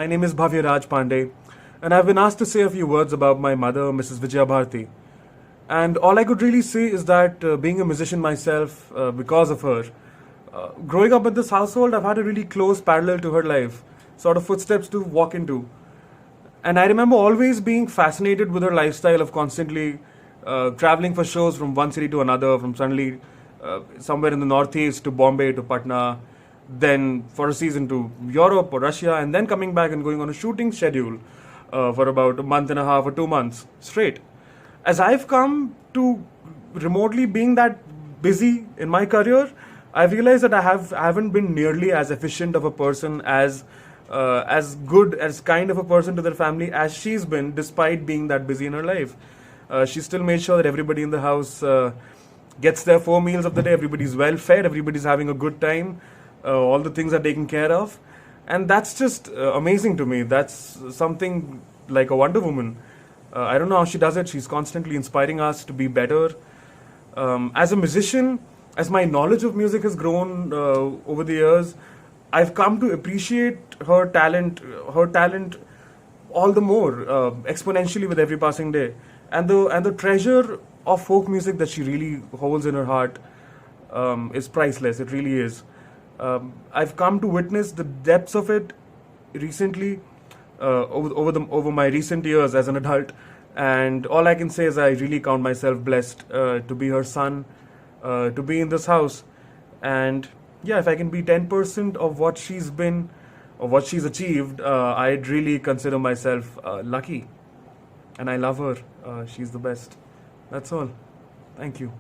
My name is Bhavya Raj Pandey, and I've been asked to say a few words about my mother, Mrs. Vijaya Bharti. And all I could really say is that being a musician myself, because of her, growing up in this household, I've had a really close parallel to her life, sort of footsteps to walk into. And I remember always being fascinated with her lifestyle of constantly traveling for shows from one city to another, from suddenly somewhere in the northeast to Bombay to Patna, then for a season to Europe or Russia, and then coming back and going on a shooting schedule for about a month and a half or 2 months straight. As I've come to remotely being that busy in my career, I've realized that I haven't been nearly as efficient of a person, as good, as kind of a person to their family as she's been, despite being that busy in her life. She still made sure that everybody in the house gets their 4 meals of the day. Everybody's well fed. Everybody's having a good time. All the things are taken care of, and that's just amazing to me. That's something like a Wonder Woman. I don't know how she does it. She's constantly inspiring us to be better. As a musician, as my knowledge of music has grown over the years, I've come to appreciate her talent all the more exponentially with every passing day, and the treasure of folk music that she really holds in her heart is priceless. It really is. I've come to witness the depths of it recently, over my recent years as an adult, and all I can say is I really count myself blessed to be her son, to be in this house, and yeah, if I can be 10% of what she's been or what she's achieved, I'd really consider myself lucky, and I love her. She's the best. That's all. Thank you.